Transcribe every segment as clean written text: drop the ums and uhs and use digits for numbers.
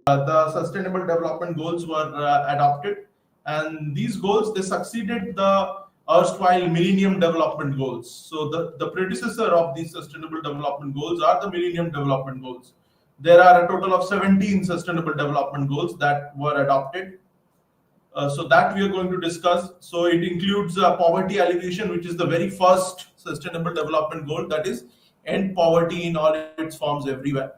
the Sustainable Development Goals were adopted, and these goals, they succeeded the erstwhile Millennium Development Goals. So the predecessor of these Sustainable Development Goals are the Millennium Development Goals. There are a total of 17 Sustainable Development Goals that were adopted. So that we are going to discuss. So it includes poverty alleviation, which is the very first Sustainable Development Goal, that is end poverty in all its forms everywhere.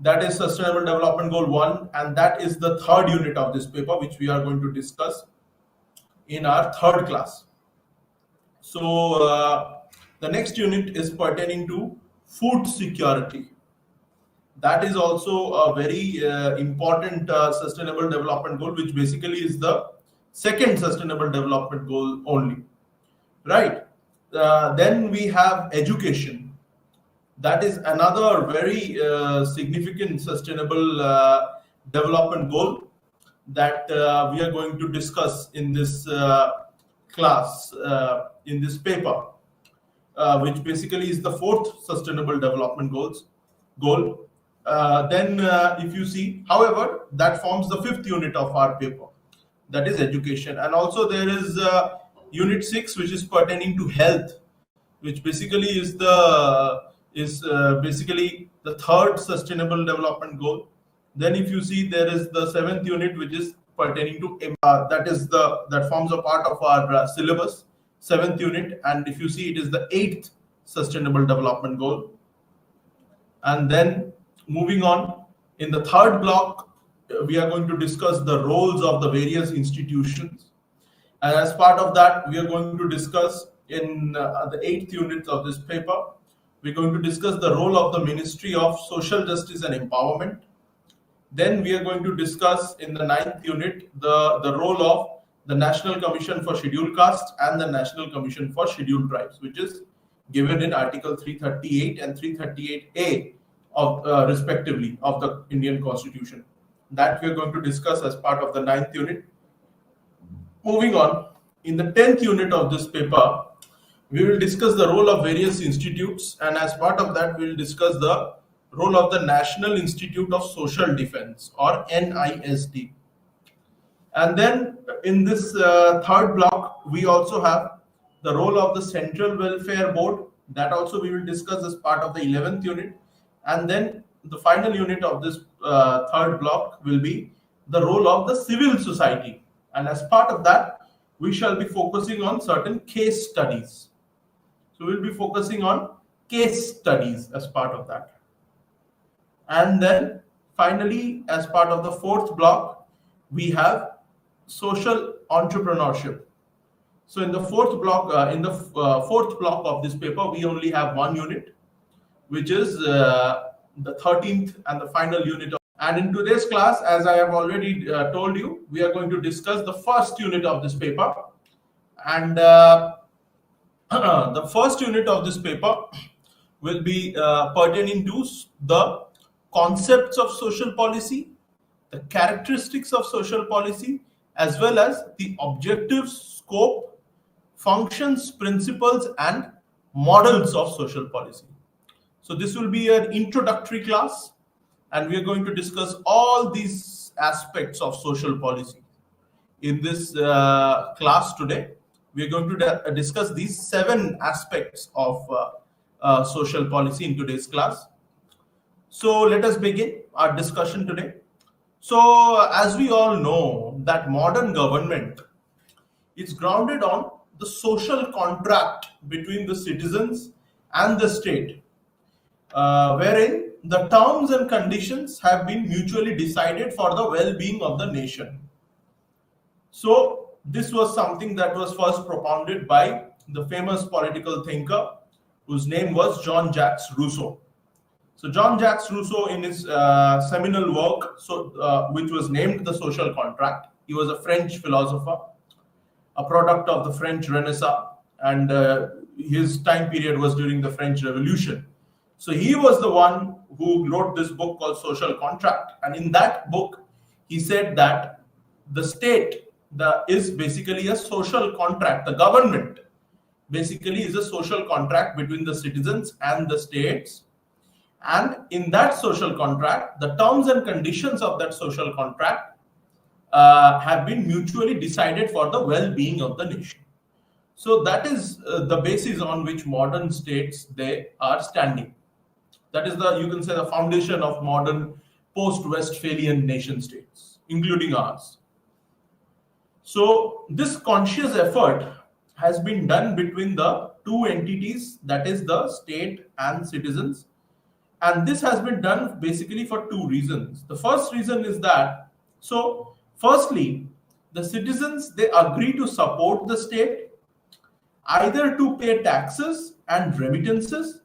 That is Sustainable Development Goal 1, and that is the third unit of this paper, which we are going to discuss in our third class. So the next unit is pertaining to food security. That is also a very important Sustainable Development Goal, which basically is the second Sustainable Development Goal only, right? Then we have education. That is another very significant Sustainable Development Goal that we are going to discuss in this class, in this paper, which basically is the fourth Sustainable Development Goal. Then if you see, however, that forms the fifth unit of our paper, that is education. And also there is unit 6, which is pertaining to health, which basically is basically the third Sustainable Development Goal. Then if you see, there is the 7th unit, which is pertaining to that forms a part of our syllabus, 7th unit. And if you see, it is the 8th Sustainable Development Goal. And then moving on, in the third block, we are going to discuss the roles of the various institutions. And as part of that, we are going to discuss in the 8th unit of this paper, we're going to discuss the role of the Ministry of Social Justice and Empowerment. Then we are going to discuss in the 9th unit the role of the National Commission for Scheduled Castes and the National Commission for Scheduled Tribes, which is given in Article 338 and 338A of respectively of the Indian Constitution. That we are going to discuss as part of the 9th unit. Moving on, in the 10th unit of this paper, we will discuss the role of various institutes, and as part of that, we will discuss the role of the National Institute of Social Defense, or NISD. And then in this third block, we also have the role of the Central Welfare Board. That also we will discuss as part of the 11th unit. And then the final unit of this third block will be the role of the civil society. And as part of that, we shall be focusing on certain case studies. So we'll be focusing on case studies as part of that. And then finally, as part of the fourth block, we have social entrepreneurship. So in the fourth block, fourth block of this paper, we only have one unit, which is the 13th and the final unit. And in today's class, as I have already told you, we are going to discuss the first unit of this paper. And the first unit of this paper will be pertaining to the concepts of social policy, the characteristics of social policy, as well as the objectives, scope, functions, principles, and models of social policy. So this will be an introductory class, and we are going to discuss all these aspects of social policy. In this class today, we are going to discuss these 7 aspects of social policy in today's class. So let us begin our discussion today. So as we all know, that modern government is grounded on the social contract between the citizens and the state, wherein the terms and conditions have been mutually decided for the well-being of the nation. So this was something that was first propounded by the famous political thinker whose name was Jean-Jacques Rousseau. So Jean-Jacques Rousseau, in his seminal work, which was named The Social Contract, he was a French philosopher, a product of the French Renaissance, and his time period was during the French Revolution. So he was the one who wrote this book called Social Contract. And in that book, he said that the state is basically a social contract. The government basically is a social contract between the citizens and the states, And in that social contract, the terms and conditions of that social contract have been mutually decided for the well-being of the nation. So that is the basis on which modern states they are standing. That is the, you can say, the foundation of modern post-Westphalian nation states, including ours. So this conscious effort has been done between the two entities, that is the state and citizens. And this has been done basically for two reasons. The first reason is that, so firstly, the citizens, they agree to support the state either to pay taxes and remittances,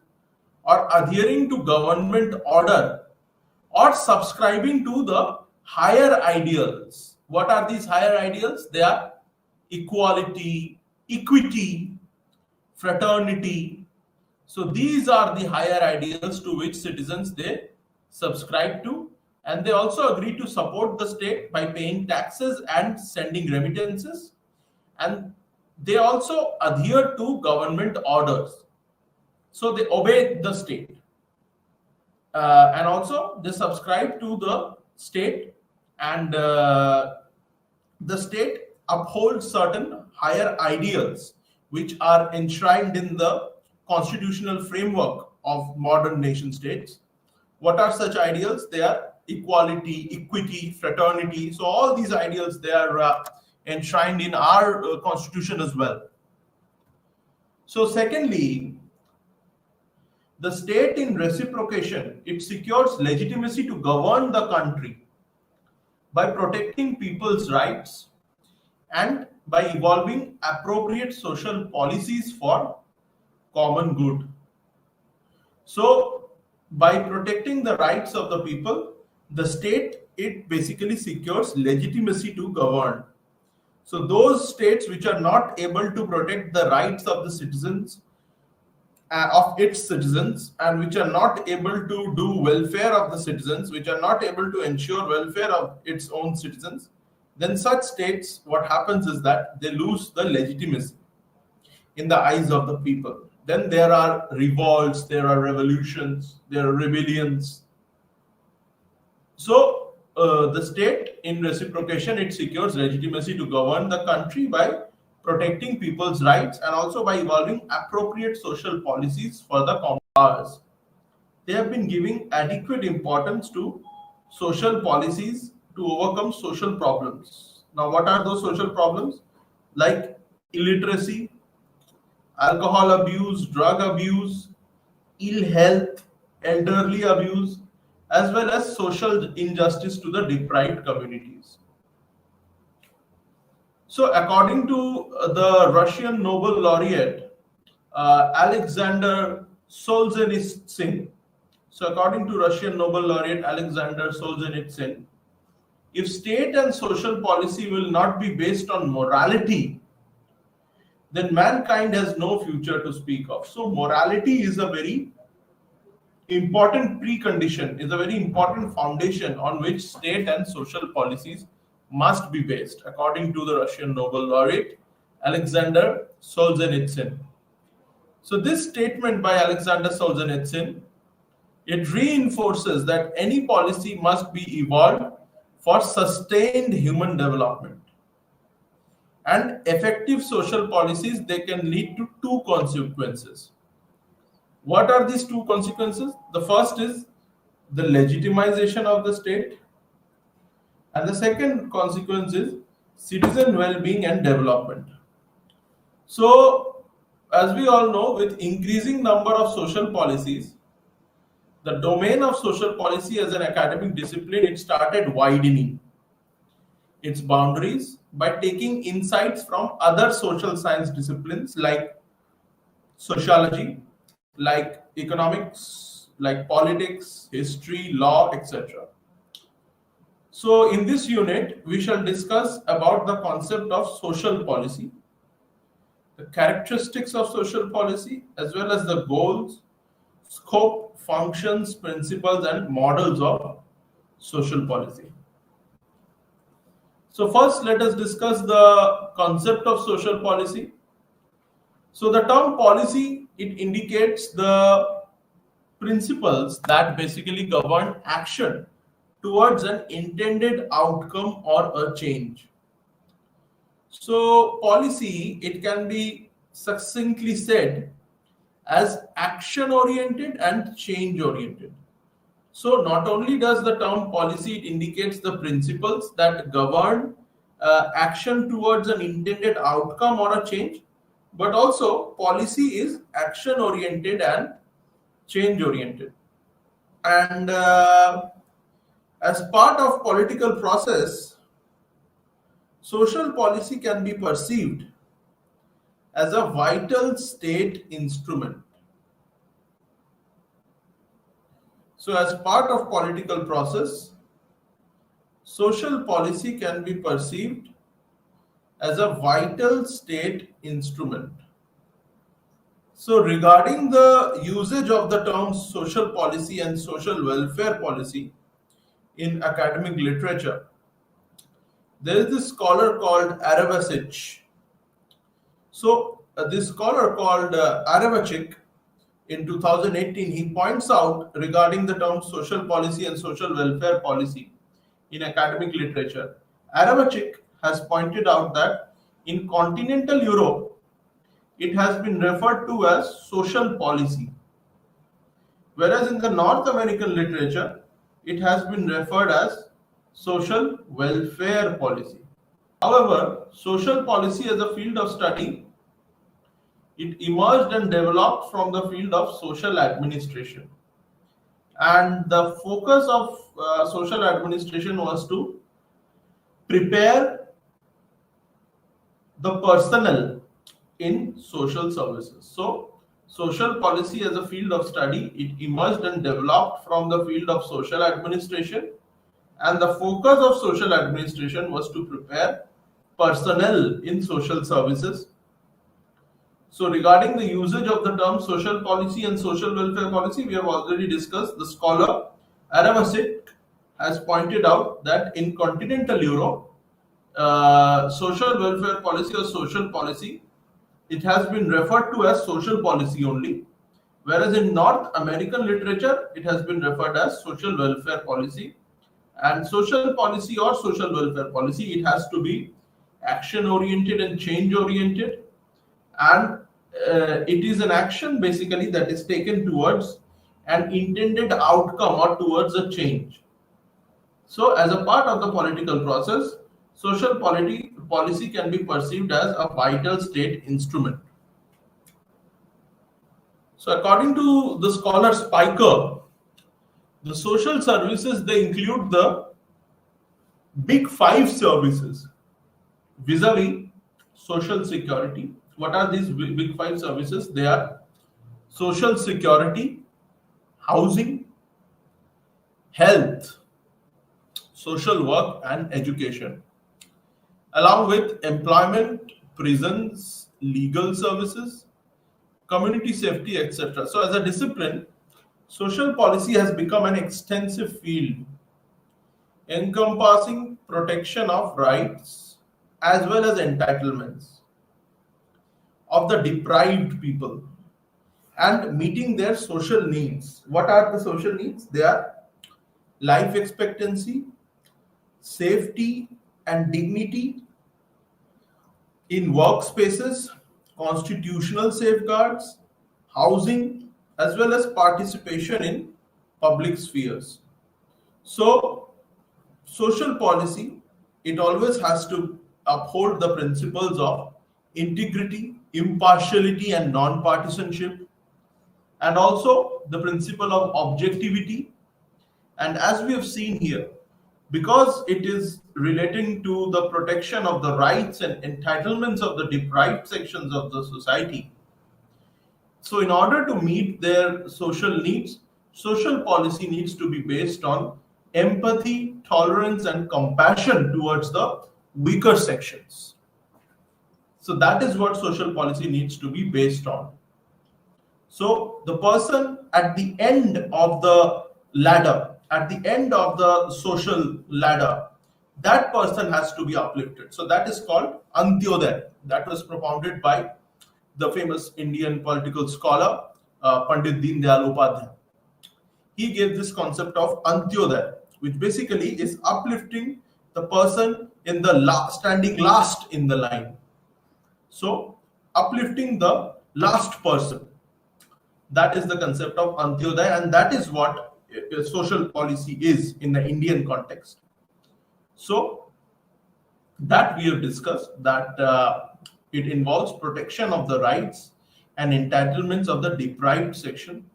or adhering to government order, or subscribing to the higher ideals. What are these higher ideals? They are equality, equity, fraternity. So these are the higher ideals to which citizens they subscribe to, and they also agree to support the state by paying taxes and sending remittances, and they also adhere to government orders. So they obey the state, and also they subscribe to the state, and the state upholds certain higher ideals which are enshrined in the constitutional framework of modern nation states. What are such ideals? They are equality, equity, fraternity. So all these ideals, they are enshrined in our constitution as well. So secondly, the state in reciprocation, it secures legitimacy to govern the country by protecting people's rights and by evolving appropriate social policies for common good. So by protecting the rights of the people, the state, it basically secures legitimacy to govern. So those states which are not able to protect the rights of the citizens, of its citizens, and which are not able to do welfare of the citizens, which are not able to ensure welfare of its own citizens, then such states, what happens is that they lose the legitimacy in the eyes of the people. Then there are revolts, there are revolutions, there are rebellions. So the state in reciprocation, it secures legitimacy to govern the country by protecting people's rights and also by evolving appropriate social policies for the common powers. They have been giving adequate importance to social policies to overcome social problems. Now, what are those social problems? Like illiteracy, alcohol abuse, drug abuse, ill health, elderly abuse, as well as social injustice to the deprived communities. So, according to the Russian Nobel laureate Alexander Solzhenitsyn, so according to Russian Nobel laureate Alexander Solzhenitsyn, if state and social policy will not be based on morality, then mankind has no future to speak of. So, morality is a very important precondition, is a very important foundation on which state and social policies must be based, according to the Russian Nobel laureate Alexander Solzhenitsyn. So this statement by Alexander Solzhenitsyn, it reinforces that any policy must be evolved for sustained human development. And effective social policies, they can lead to two consequences. What are these two consequences? The first is the legitimization of the state, and the second consequence is citizen well-being and development. So, as we all know, with increasing number of social policies, the domain of social policy as an academic discipline, it started widening its boundaries by taking insights from other social science disciplines like sociology, like economics, like politics, history, law, etc. So in this unit, we shall discuss about the concept of social policy, the characteristics of social policy, as well as the goals, scope, functions, principles, and models of social policy. So first, let us discuss the concept of social policy. So the term policy, it indicates the principles that basically govern action towards an intended outcome or a change. So, policy, it can be succinctly said as action oriented and change oriented. So, not only does the term policy, it indicates the principles that govern action towards an intended outcome or a change, but also policy is action oriented and change oriented. And as part of political process, social policy can be perceived as a vital state instrument. So as part of political process, social policy can be perceived as a vital state instrument. So regarding the usage of the terms social policy and social welfare policy in academic literature, there is this scholar called Aravasic. So this scholar called Aravasic in 2018, he points out regarding the terms social policy and social welfare policy in academic literature. Aravasic has pointed out that in continental Europe, it has been referred to as social policy, whereas in the North American literature, it has been referred as social welfare policy. However, social policy as a field of study, it emerged and developed from the field of social administration. And the focus of social administration was to prepare the personnel in social services. So, social policy as a field of study, it emerged and developed from the field of social administration. And the focus of social administration was to prepare personnel in social services. So regarding the usage of the term social policy and social welfare policy, we have already discussed. The scholar Aravasic has pointed out that in continental Europe, social welfare policy or social policy, it has been referred to as social policy only, whereas in North American literature, it has been referred as social welfare policy. And social policy or social welfare policy, it has to be action oriented and change oriented, and it is an action basically that is taken towards an intended outcome or towards a change. So as a part of the political process, social policy can be perceived as a vital state instrument. So according to the scholar Spiker, the social services, they include the big five services vis-a-vis social security. What are these big five services? They are social security, housing, health, social work, and education, along with employment, prisons, legal services, community safety, etc. So as a discipline, social policy has become an extensive field encompassing protection of rights as well as entitlements of the deprived people and meeting their social needs. What are the social needs? They are life expectancy, safety and dignity in workspaces, constitutional safeguards, housing, as well as participation in public spheres. So, social policy, it always has to uphold the principles of integrity, impartiality, and non-partisanship, and also the principle of objectivity. And as we have seen here, because it is relating to the protection of the rights and entitlements of the deprived sections of the society, so in order to meet their social needs, social policy needs to be based on empathy, tolerance, and compassion towards the weaker sections. So that is what social policy needs to be based on. So the person at the end of the ladder, at the end of the social ladder, that person has to be uplifted. So that is called Antyodaya. That was propounded by the famous Indian political scholar Pandit Deen Dayal Upadhyay. he gave this concept of Antyodaya, which basically is uplifting the person in the standing last in the line. So, uplifting the last person. That is the concept of Antyodaya, and that is what social policy is in the Indian context. So, that we have discussed, that it involves protection of the rights and entitlements of the deprived section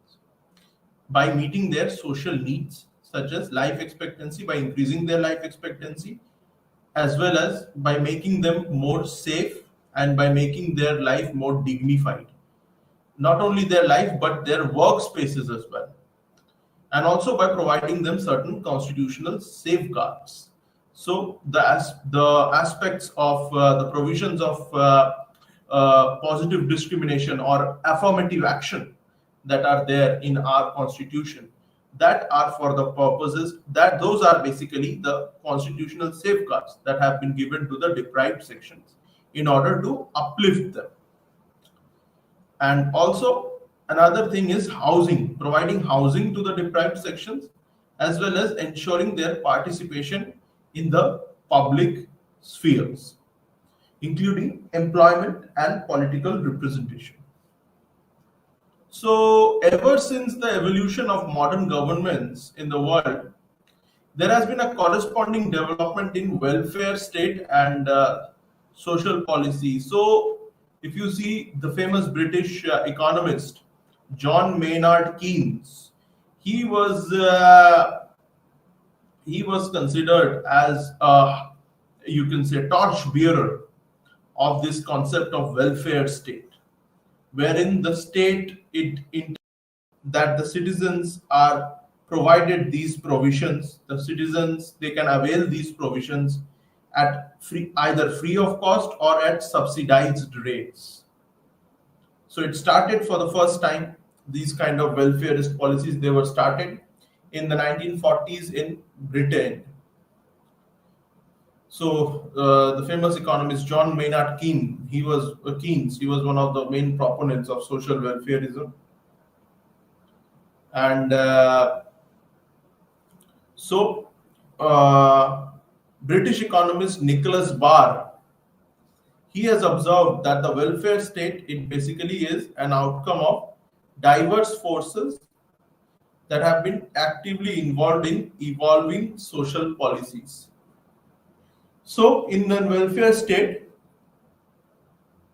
by meeting their social needs, such as life expectancy, by increasing their life expectancy, as well as by making them more safe and by making their life more dignified. Not only their life, but their workspaces as well. And also by providing them certain constitutional safeguards. So the aspects of the provisions of positive discrimination or affirmative action that are there in our constitution, that are for the purposes that those are basically the constitutional safeguards that have been given to the deprived sections in order to uplift them. And also another thing is housing, providing housing to the deprived sections, as well as ensuring their participation in the public spheres, including employment and political representation. So, ever since the evolution of modern governments in the world, there has been a corresponding development in welfare state and social policy. So, if you see the famous British economist John Maynard Keynes, he was considered as you can say torch bearer of this concept of welfare state, wherein the state that the citizens are provided these provisions. The citizens, they can avail these provisions at either free of cost or at subsidized rates. So it started for the first time. These kind of welfareist policies, they were started in the 1940s in Britain. So the famous economist John Maynard Keynes, he was one of the main proponents of social welfareism. And British economist Nicholas Barr, he has observed that the welfare state, it basically is an outcome of diverse forces that have been actively involved in evolving social policies. So in the welfare state,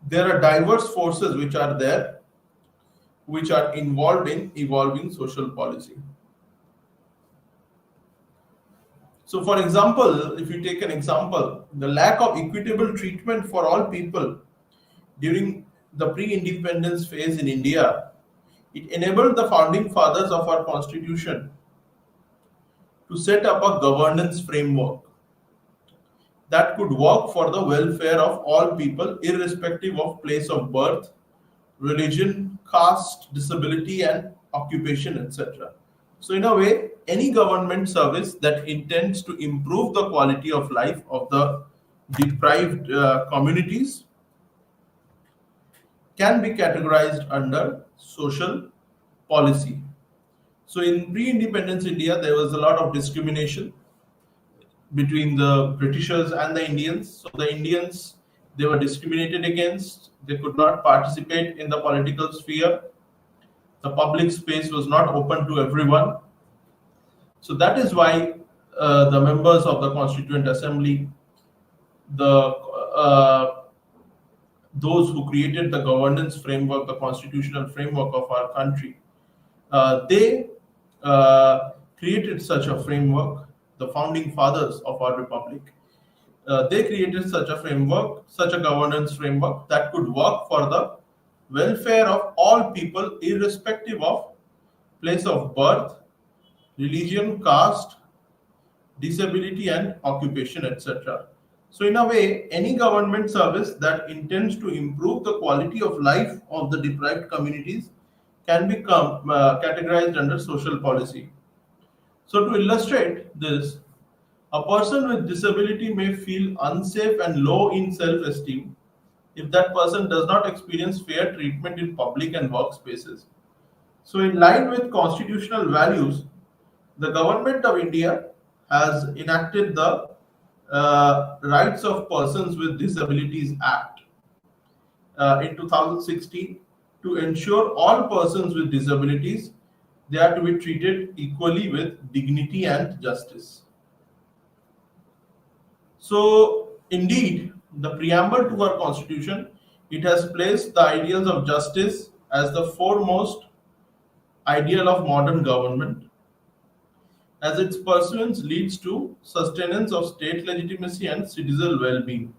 there are diverse forces which are there, which are involved in evolving social policy. So for example, if you take an example, the lack of equitable treatment for all people during the pre-independence phase in India, it enabled the founding fathers of our constitution to set up a governance framework that could work for the welfare of all people irrespective of place of birth, religion, caste, disability and occupation, etc. So in a way, any government service that intends to improve the quality of life of the deprived communities can be categorized under social policy. So in pre-independence India, there was a lot of discrimination between the Britishers and the Indians. So the Indians, they were discriminated against. They could not participate in the political sphere. The public space was not open to everyone. So that is why the members of the Constituent Assembly, those who created the governance framework, the constitutional framework of our country, they created such a framework. The founding fathers of our republic, they created such a framework, such a governance framework that could work for the welfare of all people irrespective of place of birth, religion, caste, disability and occupation, etc. So in a way, any government service that intends to improve the quality of life of the deprived communities can become categorized under social policy. So to illustrate this, a person with disability may feel unsafe and low in self-esteem if that person does not experience fair treatment in public and workspaces. So in line with constitutional values, The government of India has enacted the Rights of Persons with Disabilities Act in 2016 to ensure all persons with disabilities they are to be treated equally with dignity and justice. So, indeed, the preamble to our constitution it has placed the ideals of justice as the foremost ideal of modern government, as its pursuance leads to sustenance of state legitimacy and citizen well-being.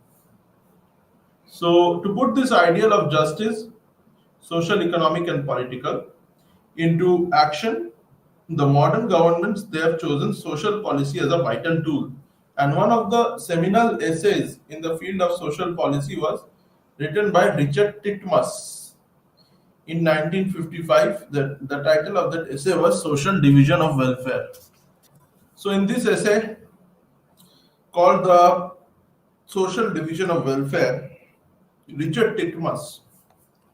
So, to put this ideal of justice, social, economic, and political, into action, the modern governments they have chosen social policy as a vital tool. And one of the seminal essays in the field of social policy was written by Richard Titmuss in 1955. The title of that essay was Social Division of Welfare. So, in this essay called the Social Division of Welfare, Richard Titmuss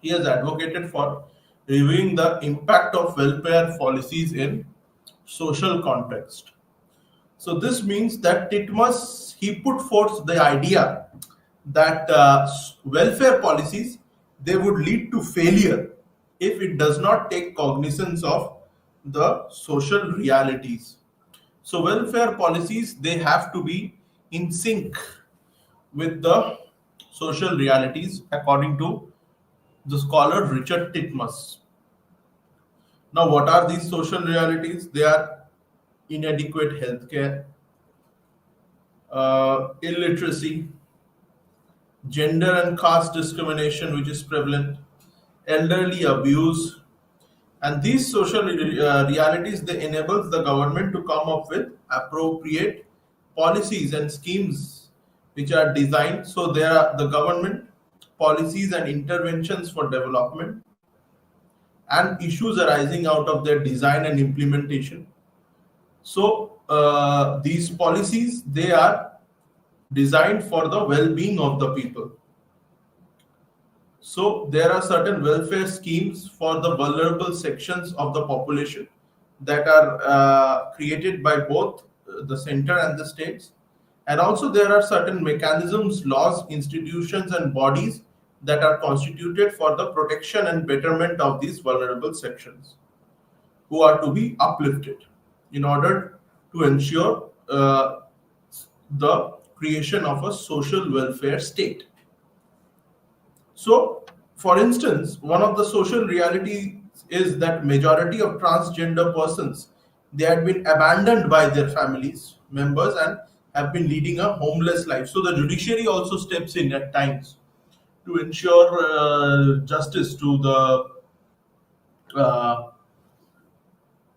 he has advocated for reviewing the impact of welfare policies in social context. So this means that Titmuss he put forth the idea that welfare policies they would lead to failure if it does not take cognizance of the social realities. So welfare policies they have to be in sync with the social realities according to the scholar Richard Titmuss. Now, what are these social realities? They are inadequate healthcare, illiteracy, gender and caste discrimination, which is prevalent, elderly abuse, and these social realities they enables the government to come up with appropriate policies and schemes which are designed so there are the government policies and interventions for development and issues arising out of their design and implementation. So these policies they are designed for the well-being of the people. So there are certain welfare schemes for the vulnerable sections of the population that are created by both the center and the states. And also there are certain mechanisms, laws, institutions and bodies that are constituted for the protection and betterment of these vulnerable sections who are to be uplifted in order to ensure the creation of a social welfare state. So, for instance, one of the social realities is that majority of transgender persons they had been abandoned by their families members and have been leading a homeless life. So the judiciary also steps in at times to ensure justice to the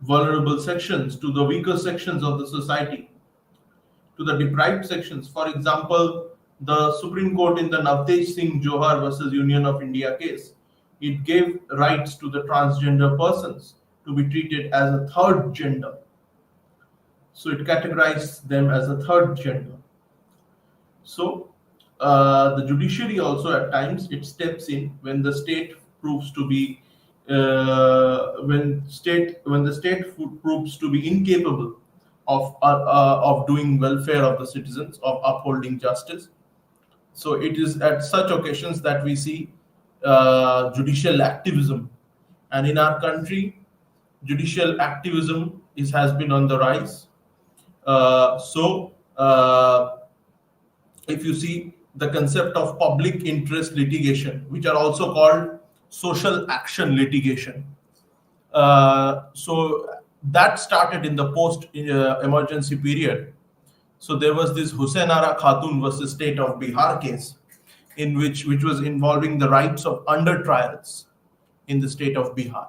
vulnerable sections, to the weaker sections of the society, to the deprived sections. For example, the Supreme Court in the Navtej Singh Johar versus Union of India case, it gave rights to the transgender persons to be treated as a third gender. So it categorized them as a third gender. So the judiciary also at times it steps in when the state proves to be when the state proves to be incapable of doing welfare of the citizens, of upholding justice. So it is at such occasions that we see judicial activism, and in our country, judicial activism has been on the rise. If you see the concept of public interest litigation, which are also called social action litigation. So that started in the post emergency period. So there was this Husainara Khatun versus State of Bihar case, in which was involving the rights of under trials in the state of Bihar.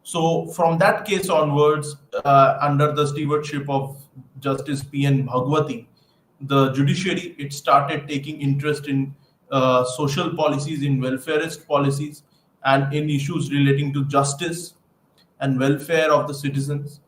So from that case onwards, under the stewardship of Justice P.N. Bhagwati, the judiciary it started taking interest in social policies, in welfareist policies, and in issues relating to justice and welfare of the citizens.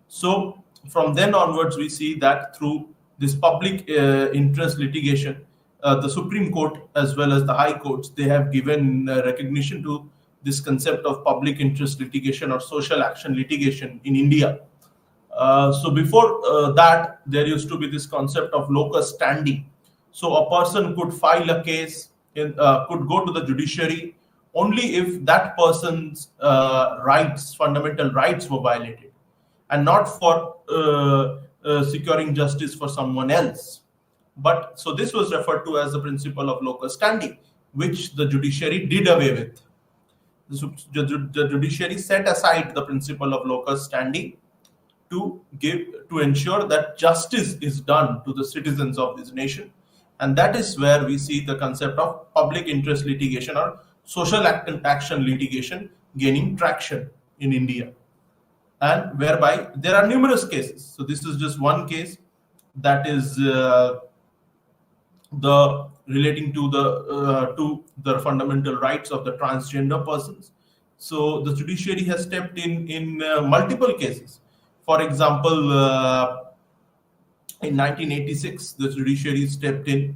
So from then onwards, we see that through this public interest litigation, the Supreme Court as well as the High Courts, they have given recognition to this concept of public interest litigation or social action litigation in India. So before that, there used to be this concept of locus standi. So a person could file a case, could go to the judiciary only if that person's rights, fundamental rights, were violated, and not for securing justice for someone else. But so this was referred to as the principle of locus standi, which the judiciary did away with. The judiciary set aside the principle of locus standi to ensure that justice is done to the citizens of this nation, and that is where we see the concept of public interest litigation or social action litigation gaining traction in India, and whereby there are numerous cases. So this is just one case, that is the relating to the fundamental rights of the transgender persons. So the judiciary has stepped in multiple cases. For example, in 1986, the judiciary stepped in,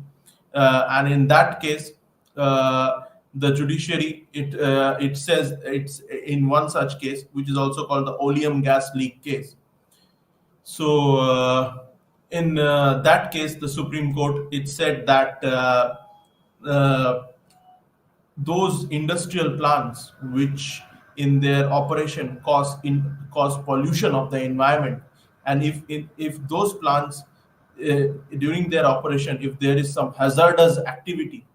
and in that case, the judiciary it says it's in one such case, which is also called the oleum gas leak case. So in that case, the Supreme Court, it said that those industrial plants which in their operation cause pollution of the environment, and if those plants during their operation, if there is some hazardous activity,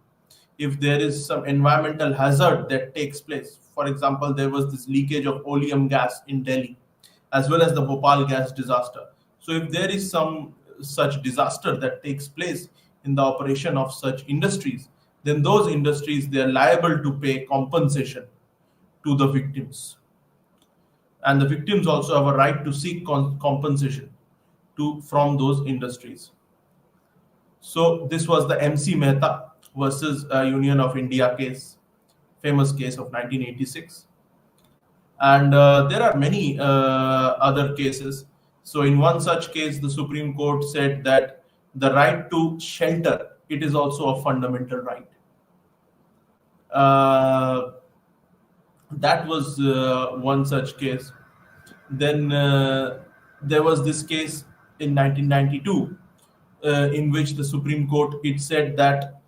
if there is some environmental hazard that takes place. For example, there was this leakage of oleum gas in Delhi, as well as the Bhopal gas disaster. So if there is some such disaster that takes place in the operation of such industries, then those industries, they are liable to pay compensation to the victims. And the victims also have a right to seek compensation from those industries. So this was the MC Mehta versus Union of India case, famous case of 1986. And there are many other cases. So in one such case, the Supreme Court said that the right to shelter, it is also a fundamental right. That was one such case. Then there was this case in 1992 in which the Supreme Court, it said that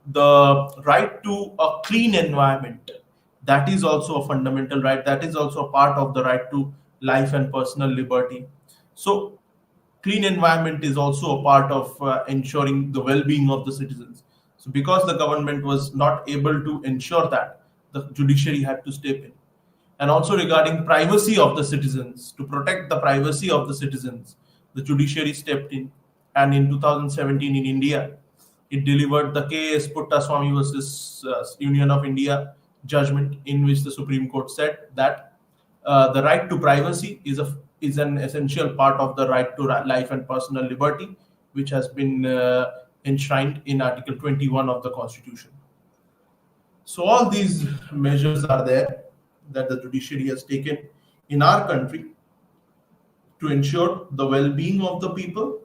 the right to a clean environment, that is also a fundamental right. That is also a part of the right to life and personal liberty. So clean environment is also a part of ensuring the well-being of the citizens. So because the government was not able to ensure that, the judiciary had to step in. And also regarding privacy of the citizens, to protect the privacy of the citizens, the judiciary stepped in. And in 2017 in India, it delivered the K.S. Puttaswamy versus Union of India judgment, in which the Supreme Court said that the right to privacy is an essential part of the right to life and personal liberty, which has been enshrined in Article 21 of the Constitution. So all these measures are there that the judiciary has taken in our country to ensure the well-being of the people,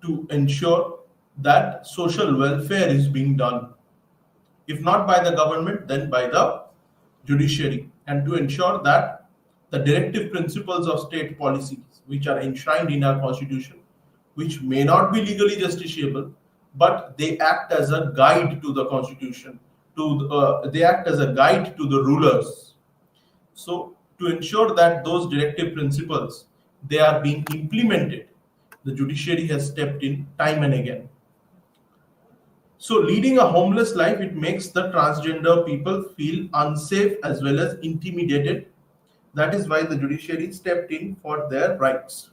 to ensure that social welfare is being done, if not by the government, then by the judiciary, and to ensure that the directive principles of state policies, which are enshrined in our constitution, which may not be legally justiciable, but they act as a guide to the constitution, they act as a guide to the rulers. So to ensure that those directive principles, they are being implemented, the judiciary has stepped in time and again. So leading a homeless life, it makes the transgender people feel unsafe as well as intimidated. That is why the judiciary stepped in for their rights.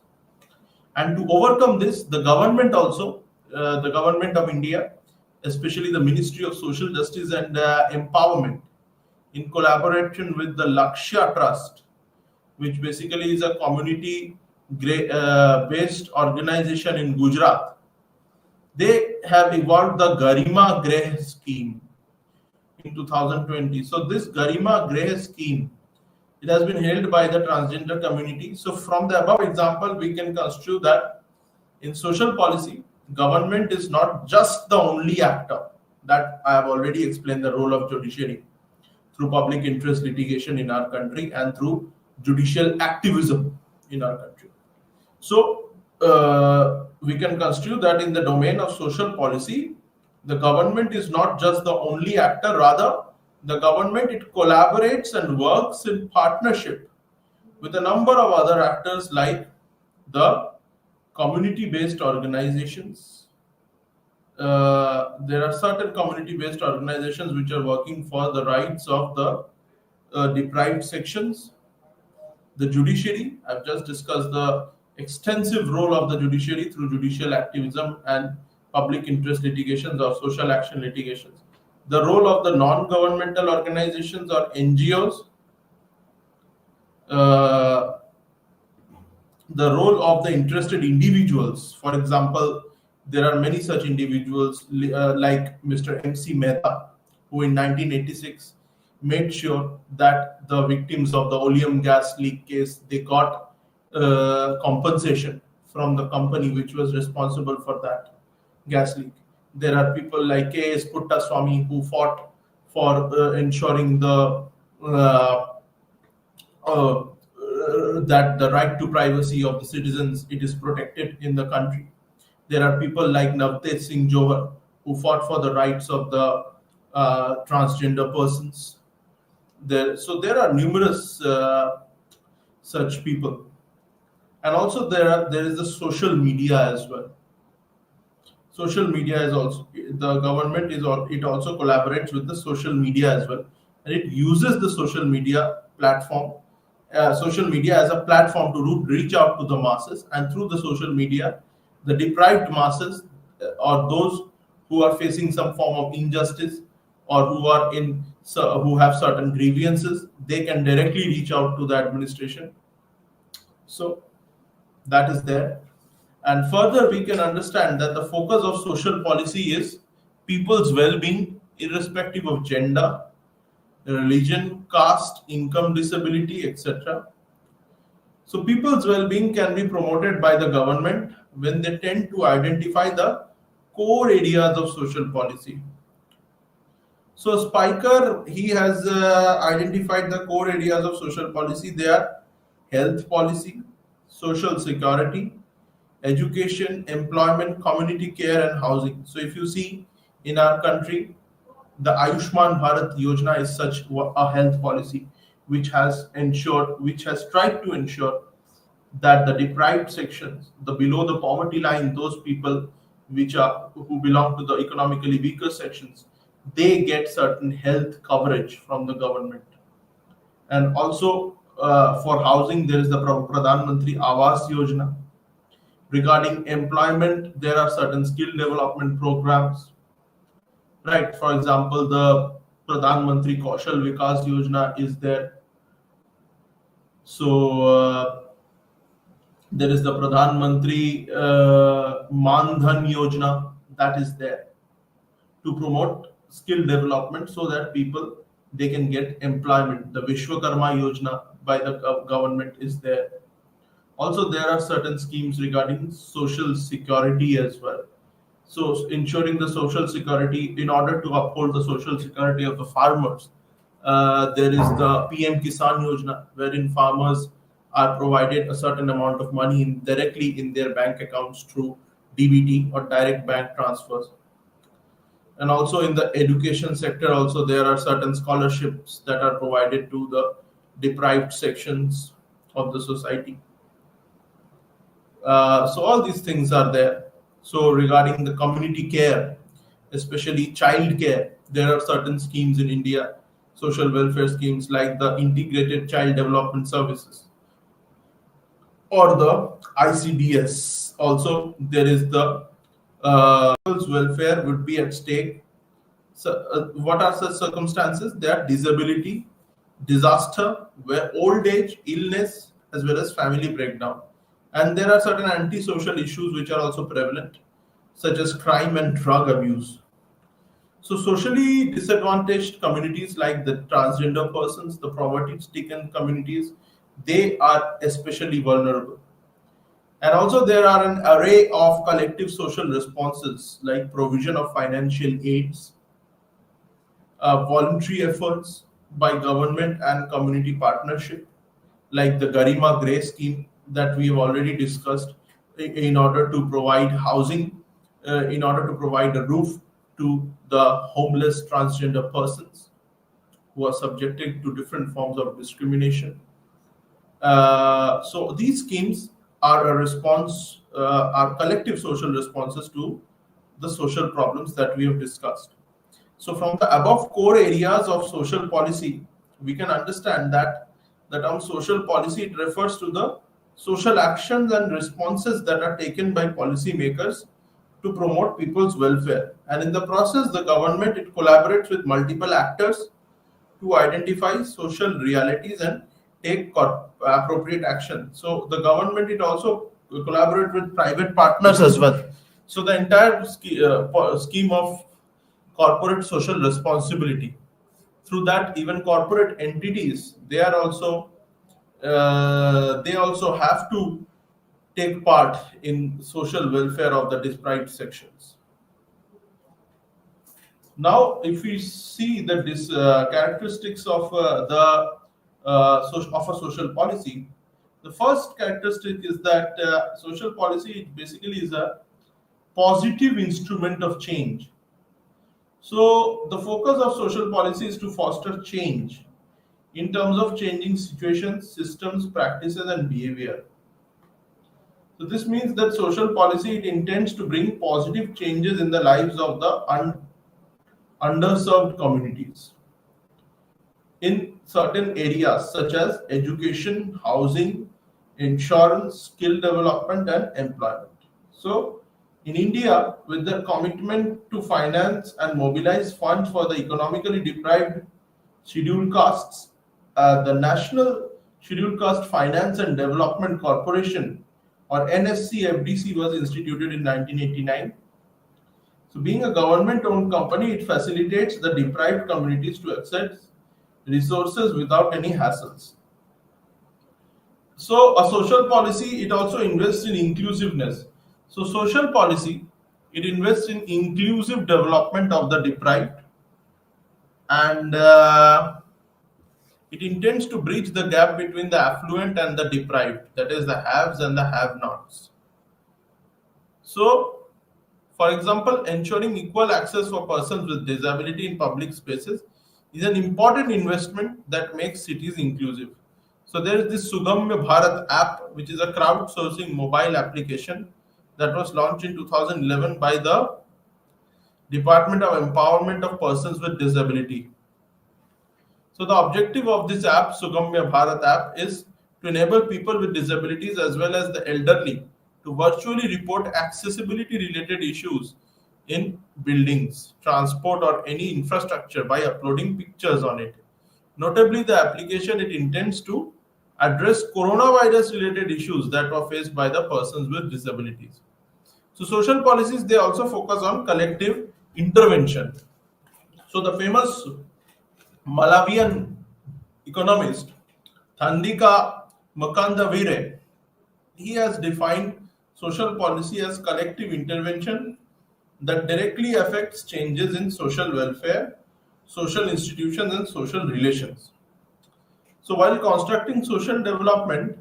And to overcome this, the government also, the government of India, especially the Ministry of Social Justice and Empowerment, in collaboration with the Lakshya Trust, which basically is a community-based organization in Gujarat, they have evolved the Garima Greh scheme in 2020. So this Garima Greh scheme, it has been held by the transgender community. So from the above example, we can construe that in social policy, government is not just the only actor. That I have already explained the role of judiciary through public interest litigation in our country and through judicial activism in our country. So we can construe that in the domain of social policy, the government is not just the only actor, rather, the government it collaborates and works in partnership with a number of other actors like the community based organizations. There are certain community based organizations which are working for the rights of the deprived sections. The judiciary, I've just discussed the extensive role of the judiciary through judicial activism and public interest litigations or social action litigations. The role of the non governmental organizations or NGOs, uh, the role of the interested individuals. For example, there are many such individuals like Mr. MC Mehta, who in 1986 made sure that the victims of the oleum gas leak case they got compensation from the company which was responsible for that gas leak. There are people like K.S. Puttaswamy who fought for ensuring the uh, uh, that the right to privacy of the citizens it is protected in the country. There are people like Navteej Singh Johar who fought for the rights of the transgender persons. So there are numerous such people, and also there is the social media as well. Social media is also the government is it also collaborates with the social media as well, and it uses the social media as a platform to reach out to the masses, and through the social media the deprived masses or those who are facing some form of injustice or who have certain grievances, they can directly reach out to the administration. So that is there. And further, we can understand that the focus of social policy is people's well being, irrespective of gender, religion, caste, income, disability, etc. So, people's well being can be promoted by the government when they tend to identify the core areas of social policy. So, Spiker, he has identified the core areas of social policy. They are health policy, social security, education, employment, community care, and housing. So, if you see in our country, the Ayushman Bharat Yojana is such a health policy which has tried to ensure that the deprived sections, the below the poverty line, those people who belong to the economically weaker sections, they get certain health coverage from the government. And also for housing, there is the Pradhan Mantri Awas Yojana. Regarding employment, there are certain skill development programs. Right, for example, the Pradhan Mantri Kaushal Vikas Yojana is there. So there is the Pradhan Mantri Man Dhan Yojana that is there to promote skill development so that people they can get employment. The Vishwakarma Yojana by the government is there. Also, there are certain schemes regarding social security as well. So, ensuring the social security in order to uphold the social security of the farmers, there is the PM Kisan Yojana, wherein farmers are provided a certain amount of money directly in their bank accounts through DBT or direct bank transfers. And also in the education sector, also there are certain scholarships that are provided to the deprived sections of the society. So all these things are there. So regarding the community care, especially child care, there are certain schemes in India, social welfare schemes like the Integrated Child Development Services or the ICDS. Also, there is the people's welfare would be at stake. So, what are such circumstances? They are disability, disaster, where old age, illness, as well as family breakdown. And there are certain antisocial issues which are also prevalent, such as crime and drug abuse. So, socially disadvantaged communities like the transgender persons, the poverty-stricken communities, they are especially vulnerable. And also, there are an array of collective social responses like provision of financial aids, voluntary efforts by government and community partnership, like the Garima Grey scheme, that we have already discussed, in order to provide housing, in order to provide a roof to the homeless transgender persons who are subjected to different forms of discrimination. So these schemes are a response, are collective social responses to the social problems that we have discussed. So from the above core areas of social policy, we can understand that the term social policy, it refers to the social actions and responses that are taken by policymakers to promote people's welfare. And in the process, the government, it collaborates with multiple actors to identify social realities and take appropriate action. So the government, it also collaborates with private partners as well. So the entire scheme of corporate social responsibility, through that even corporate entities, they also have to take part in social welfare of the deprived sections. Now, if we see the characteristics of of a social policy, the first characteristic is that social policy basically is a positive instrument of change. So, the focus of social policy is to foster change in terms of changing situations, systems, practices, and behavior. So, this means that social policy, it intends to bring positive changes in the lives of the underserved communities in certain areas such as education, housing, insurance, skill development, and employment. So, in India, with the commitment to finance and mobilize funds for the economically deprived scheduled castes, the National Scheduled Caste Finance and Development Corporation, or NSCFDC, was instituted in 1989. So, being a government-owned company, it facilitates the deprived communities to access resources without any hassles. So, a social policy, it also invests in inclusiveness. So, social policy, it invests in inclusive development of the deprived, and it intends to bridge the gap between the affluent and the deprived, that is, the haves and the have-nots. So, for example, ensuring equal access for persons with disability in public spaces is an important investment that makes cities inclusive. So there is this Sugamya Bharat app, which is a crowdsourcing mobile application that was launched in 2011 by the Department of Empowerment of Persons with Disability. So the objective of this app, Sugamya Bharat app, is to enable people with disabilities as well as the elderly to virtually report accessibility related issues in buildings, transport, or any infrastructure by uploading pictures on it. Notably, the application, it intends to address coronavirus related issues that were faced by the persons with disabilities. So social policies, they also focus on collective intervention. So the famous Malawian economist Thandika Makandavire, he has defined social policy as collective intervention that directly affects changes in social welfare, social institutions, and social relations. So while constructing social development,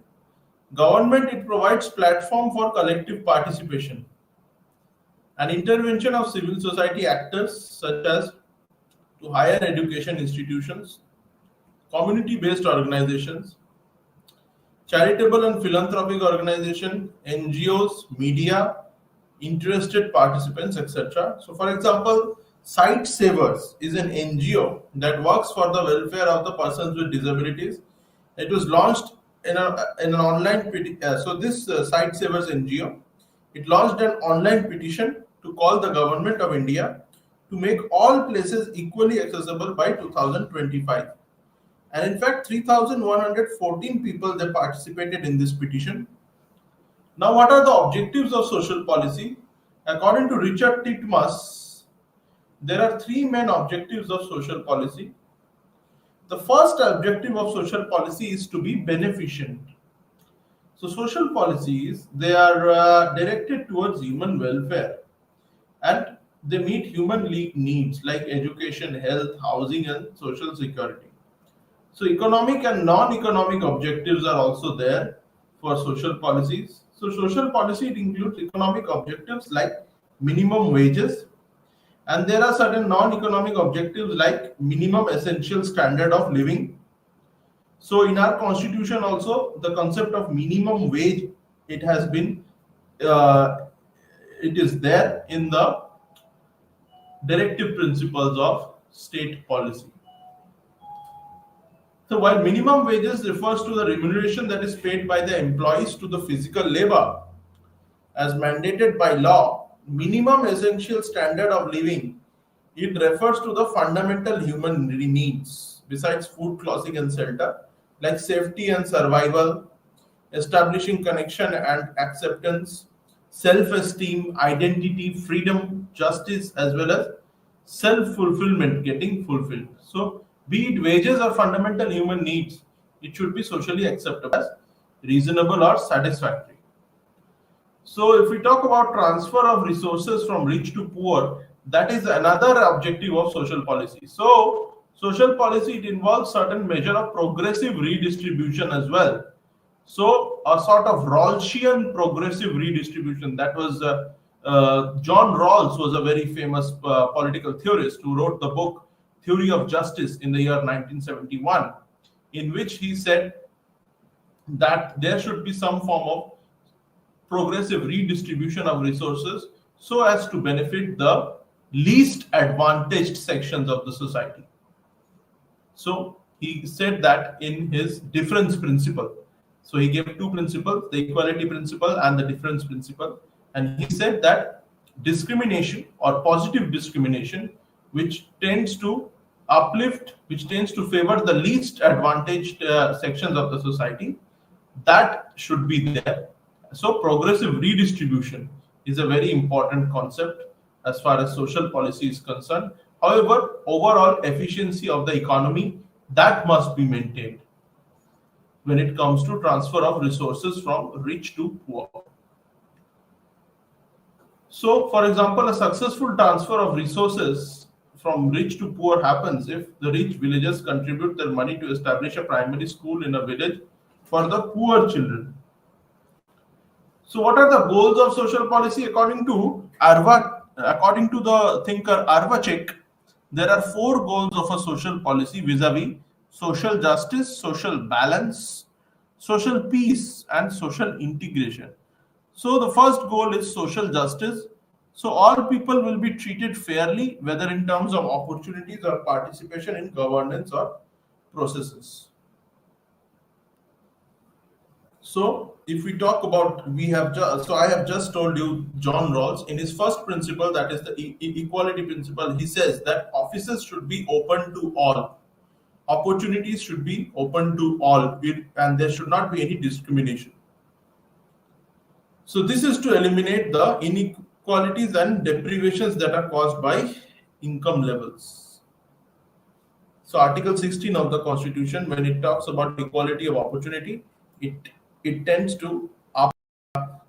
government, it provides platform for collective participation and intervention of civil society actors such as to higher education institutions, community-based organizations, charitable and philanthropic organizations, NGOs, media, interested participants, etc. So, for example, Sight Savers is an NGO that works for the welfare of the persons with disabilities. It was launched in an online so this Sight Savers NGO, it launched an online petition to call the government of India to make all places equally accessible by 2025. And in fact, 3,114 people, they participated in this petition. Now, what are the objectives of social policy? According to Richard Titmus, there are three main objectives of social policy. The first objective of social policy is to be beneficent. So, social policies, they are directed towards human welfare, and they meet human needs like education, health, housing, and social security. So economic and non-economic objectives are also there. for social policies. So social policy, it includes economic objectives like minimum wages, and there are certain non-economic objectives like minimum essential standard of living. So in our constitution also, the concept of minimum wage, it has been uh, it is there in the directive principles of state policy. So while minimum wages refers to the remuneration that is paid by the employees to the physical labor as mandated by law, minimum essential standard of living, it refers to the fundamental human needs besides food, clothing, and shelter, like safety and survival, establishing connection and acceptance, self esteem, identity, freedom, justice, as well as self fulfillment, getting fulfilled. So, be it wages or fundamental human needs, it should be socially acceptable as reasonable or satisfactory. So, if we talk about transfer of resources from rich to poor, that is another objective of social policy. So, social policy, it involves certain measure of progressive redistribution as well. So, a sort of Rawlsian progressive redistribution. That was John Rawls was a very famous political theorist who wrote the book Theory of Justice in the year 1971, in which he said that there should be some form of progressive redistribution of resources so as to benefit the least advantaged sections of the society. So he said that in his difference principle. So he gave two principles, the equality principle and the difference principle. And he said that discrimination or positive discrimination, which tends to uplift, which tends to favor the least advantaged sections of the society, that should be there. So progressive redistribution is a very important concept as far as social policy is concerned. However, overall efficiency of the economy, that must be maintained when it comes to transfer of resources from rich to poor. So, for example, a successful transfer of resources from rich to poor happens if the rich villagers contribute their money to establish a primary school in a village for the poor children. So, what are the goals of social policy according to according to the thinker Arvachek? There are four goals of a social policy vis-a-vis social justice, social balance, social peace, and social integration. So the first goal is social justice. So all people will be treated fairly, whether in terms of opportunities or participation in governance or processes. So if we talk about, I have just told you John Rawls in his first principle, that is the equality principle. He says that offices should be open to all, opportunities should be open to all, and there should not be any discrimination. So this is to eliminate the inequalities and deprivations that are caused by income levels. So Article 16 of the Constitution, when it talks about equality of opportunity, it tends to up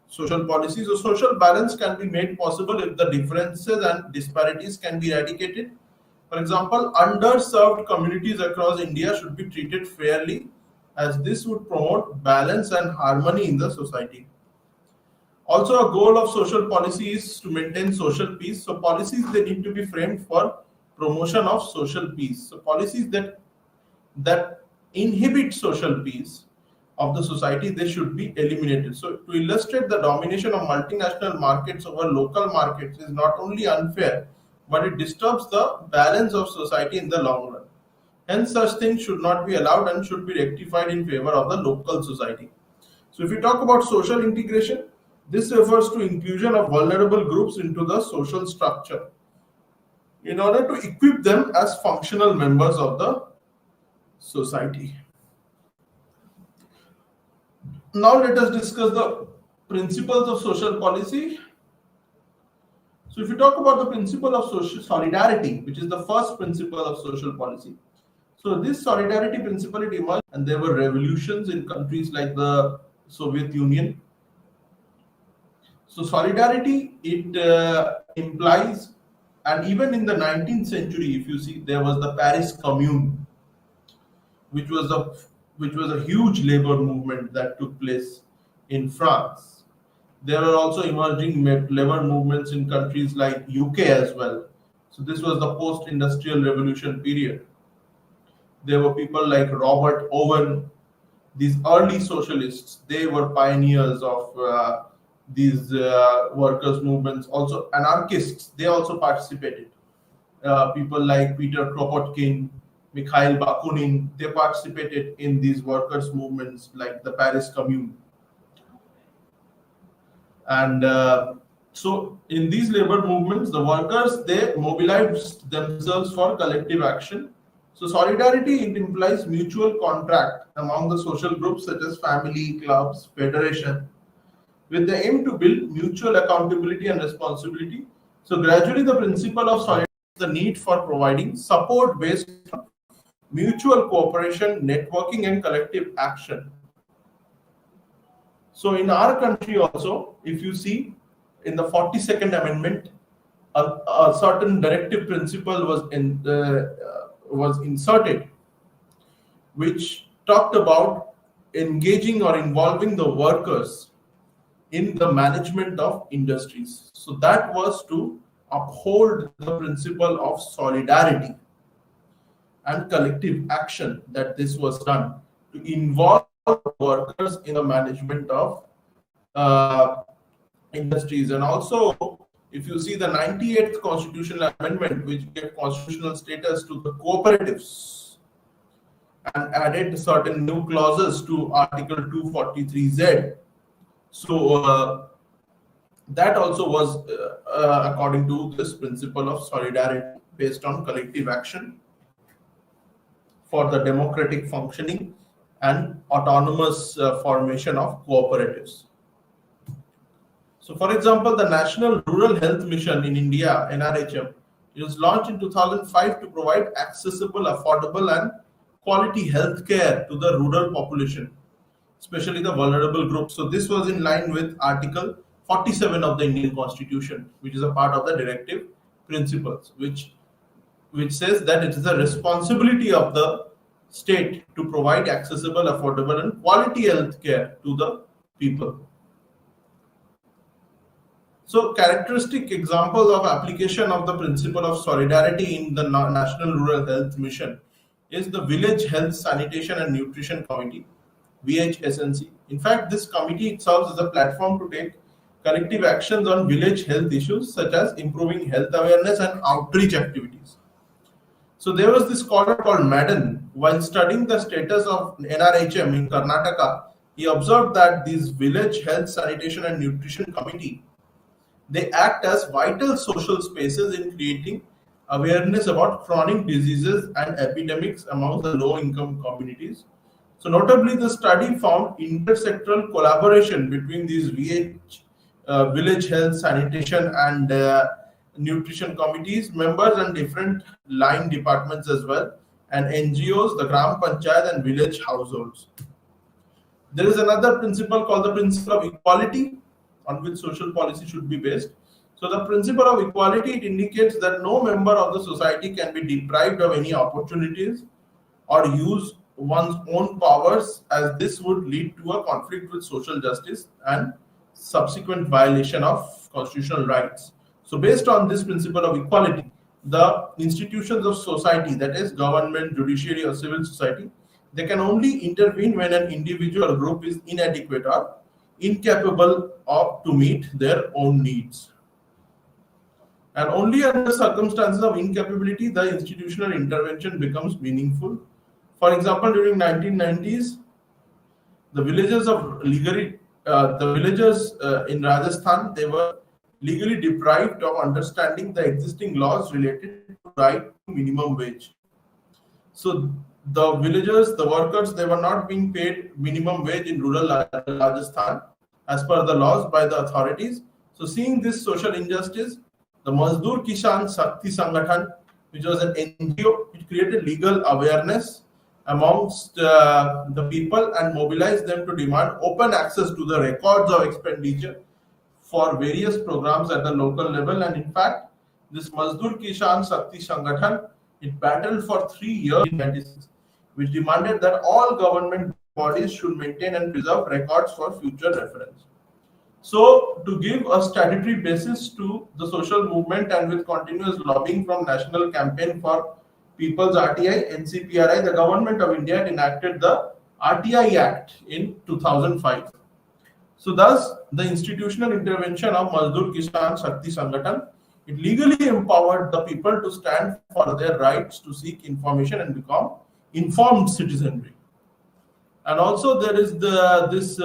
social policies. So social balance can be made possible if the differences and disparities can be eradicated. For example, underserved communities across India should be treated fairly, as this would promote balance and harmony in the society. Also, a goal of social policy is to maintain social peace. So policies, they need to be framed for promotion of social peace. So policies that inhibit social peace of the society, they should be eliminated. So to illustrate, the domination of multinational markets over local markets is not only unfair, but it disturbs the balance of society in the long run. Hence, such things should not be allowed and should be rectified in favor of the local society. So if we talk about social integration, this refers to inclusion of vulnerable groups into the social structure in order to equip them as functional members of the society. Now let us discuss the principles of social policy. So if you talk about the principle of social solidarity, which is the first principle of social policy. So this solidarity principle, it emerged, and there were revolutions in countries like the Soviet Union. So solidarity, it implies, and even in the 19th century, if you see, there was the Paris Commune, which was a huge labor movement that took place in France. There were also emerging labor movements in countries like UK as well. So this was the post-industrial revolution period. There were people like Robert Owen, these early socialists. They were pioneers of these workers' movements. Also, anarchists, they also participated. People like Peter Kropotkin, Mikhail Bakunin, they participated in these workers' movements like the Paris Commune. And so in these labor movements, the workers, they mobilized themselves for collective action. So solidarity, it implies mutual contract among the social groups such as family, clubs, federation, with the aim to build mutual accountability and responsibility. So gradually the principle of solidarity is the need for providing support based on mutual cooperation, networking and collective action. So in our country also, if you see in the 42nd Amendment, a certain directive principle was inserted, which talked about engaging or involving the workers in the management of industries. So that was to uphold the principle of solidarity and collective action, that this was done to involve workers in the management of industries. And also, if you see the 98th constitutional amendment, which gave constitutional status to the cooperatives and added certain new clauses to article 243Z. So that also was according to this principle of solidarity based on collective action for the democratic functioning and autonomous formation of cooperatives. So for example, the National Rural Health Mission in India, NRHM, it was launched in 2005 to provide accessible, affordable and quality health care to the rural population, especially the vulnerable groups. So this was in line with Article 47 of the Indian Constitution, which is a part of the directive principles, which says that it is the responsibility of the state to provide accessible, affordable and quality health care to the people. So characteristic examples of application of the principle of solidarity in the National Rural Health Mission is the Village Health Sanitation and Nutrition Committee, VHSNC. In fact, this committee serves as a platform to take collective actions on village health issues such as improving health awareness and outreach activities. So there was this scholar called Madden. While studying the status of NRHM in Karnataka, he observed that these Village Health Sanitation and Nutrition Committee, they act as vital social spaces in creating awareness about chronic diseases and epidemics among the low-income communities. So notably, the study found intersectoral collaboration between these village health sanitation and nutrition committees, members and different line departments as well, and NGOs, the Gram Panchayat and village households. There is another principle called the principle of equality, on which social policy should be based. So the principle of equality, it indicates that no member of the society can be deprived of any opportunities or use one's own powers, as this would lead to a conflict with social justice and subsequent violation of constitutional rights. So based on this principle of equality, the institutions of society, that is government, judiciary or civil society, they can only intervene when an individual or group is inadequate or incapable of to meet their own needs. And only under circumstances of incapability, the institutional intervention becomes meaningful. For example, during 1990s, the villagers in Rajasthan, they were legally deprived of understanding the existing laws related to right to minimum wage. So the villagers, the workers, they were not being paid minimum wage in rural Rajasthan as per the laws by the authorities. So seeing this social injustice, the Mazdoor Kisan Shakti Sangathan, which was an NGO, it created legal awareness amongst the people and mobilized them to demand open access to the records of expenditure for various programs at the local level. And in fact, this Mazdoor Kisan Shakti Sangathan, it battled for 3 years in 1996, which demanded that all government bodies should maintain and preserve records for future reference. So, to give a statutory basis to the social movement and with continuous lobbying from National Campaign for People's RTI, NCPRI, the Government of India enacted the RTI Act in 2005. So, thus, the institutional intervention of Mazdoor Kisan Shakti Sangathan, it legally empowered the people to stand for their rights to seek information and become informed citizenry. And also, there is this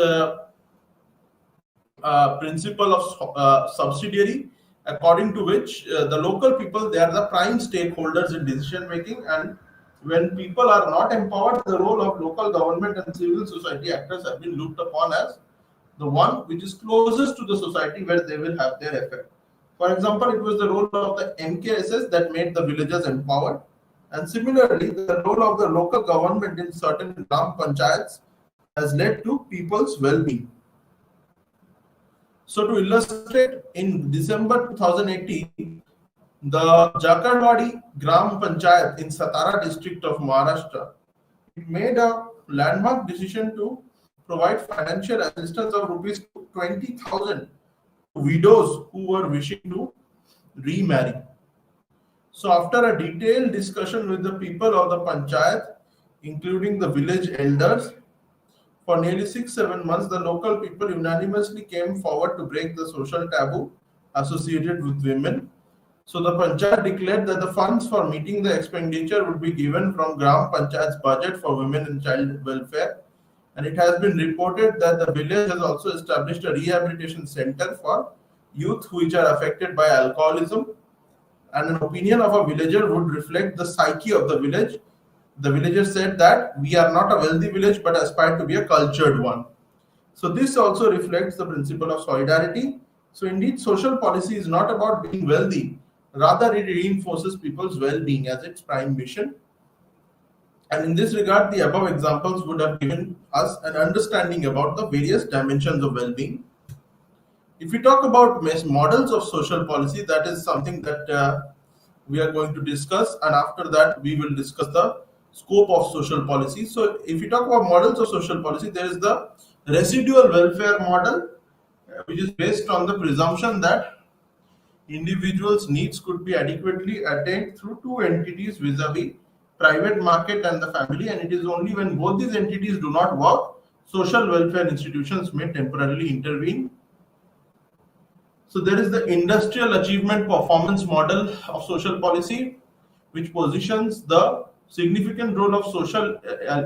principle of subsidiary, according to which the local people, they are the prime stakeholders in decision making, and when people are not empowered, the role of local government and civil society actors have been looked upon as the one which is closest to the society where they will have their effect. For example, it was the role of the MKSS that made the villagers empowered, and similarly, the role of the local government in certain gram panchayats has led to people's well-being. So, to illustrate, in December 2018, the Jakadwadi Gram Panchayat in Satara district of Maharashtra, it made a landmark decision to provide financial assistance of rupees 20,000 to widows who were wishing to remarry. So, after a detailed discussion with the people of the panchayat, including the village elders, for nearly 6-7 months, the local people unanimously came forward to break the social taboo associated with women. So the panchayat declared that the funds for meeting the expenditure would be given from Gram Panchayat's budget for women and child welfare. And it has been reported that the village has also established a rehabilitation center for youth which are affected by alcoholism. And an opinion of a villager would reflect the psyche of the village. The villager said that we are not a wealthy village but aspire to be a cultured one. So this also reflects the principle of solidarity. So indeed, social policy is not about being wealthy. Rather, it reinforces people's well-being as its prime mission. And in this regard, the above examples would have given us an understanding about the various dimensions of well-being. If we talk about models of social policy, that is something that we are going to discuss. And after that, we will discuss the scope of social policy. So if we talk about models of social policy, there is the residual welfare model, which is based on the presumption that individuals' needs could be adequately attained through two entities vis-a-vis private market and the family, and it is only when both these entities do not work, social welfare institutions may temporarily intervene. So there is the industrial achievement performance model of social policy, which positions the significant role of social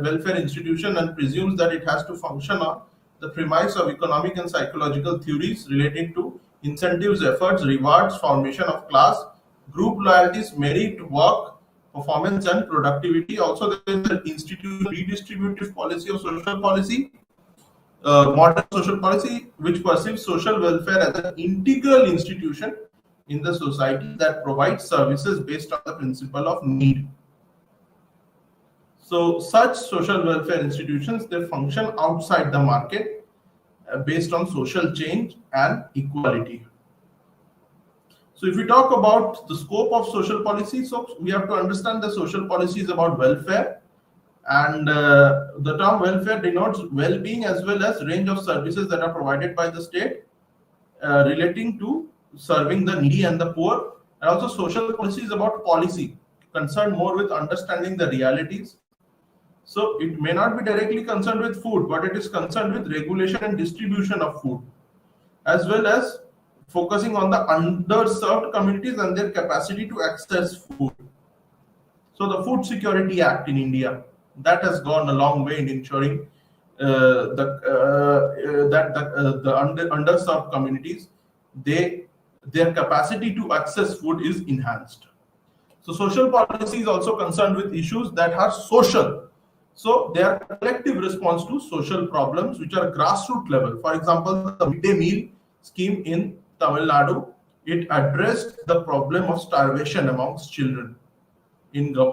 welfare institution and presumes that it has to function on the premise of economic and psychological theories relating to incentives, efforts, rewards, formation of class, group loyalties, merit, work, performance, and productivity. Also, there is an institutional redistributive policy of social policy, modern social policy, which perceives social welfare as an integral institution in the society that provides services based on the principle of need. So such social welfare institutions, they function outside the market based on social change and equality. So if we talk about the scope of social policy, so we have to understand that social policy is about welfare, and the term welfare denotes well-being as well as range of services that are provided by the state relating to serving the needy and the poor. And also social policy is about policy concerned more with understanding the realities. So it may not be directly concerned with food, but it is concerned with regulation and distribution of food, as well as focusing on the underserved communities and their capacity to access food. So the Food Security Act in India, that has gone a long way in ensuring the underserved communities, their capacity to access food is enhanced. So social policy is also concerned with issues that are social. So they are collective response to social problems which are grassroots level. For example, the midday meal scheme in Tamil Nadu, it addressed the problem of starvation amongst children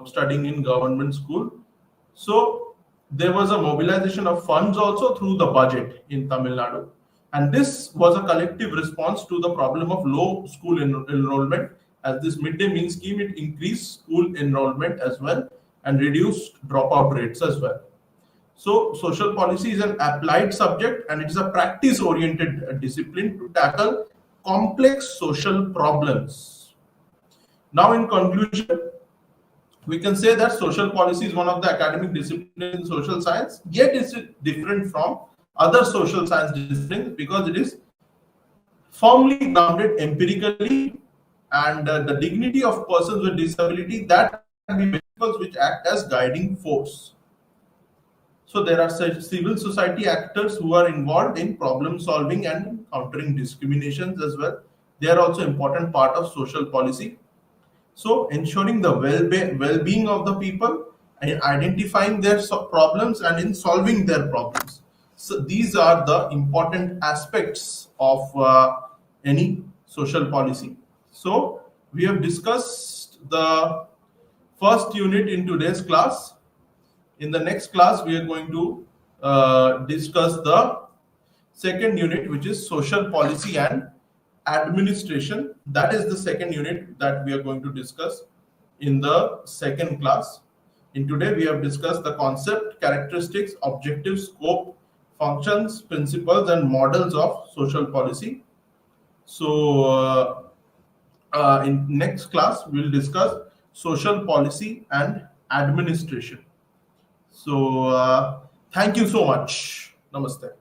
studying in government school. So there was a mobilization of funds also through the budget in Tamil Nadu. And this was a collective response to the problem of low school enrollment. As this midday meal scheme, it increased school enrollment as well and reduced dropout rates as well. So social policy is an applied subject and it is a practice oriented discipline to tackle complex social problems. Now, in conclusion, we can say that social policy is one of the academic disciplines in social science, yet it's different from other social science disciplines because it is firmly grounded empirically, and the dignity of persons with disability that can be principles which act as guiding force. So there are such civil society actors who are involved in problem solving and countering discriminations as well. They are also important part of social policy. So ensuring the well-being of the people and identifying their problems and in solving their problems. So these are the important aspects of any social policy. So we have discussed the first unit in today's class. In the next class, we are going to discuss the second unit, which is social policy and administration. That is the second unit that we are going to discuss in the second class. In today, we have discussed the concept, characteristics, objectives, scope, functions, principles, and models of social policy. So, in next class, we will discuss social policy and administration. So, thank you so much. Namaste.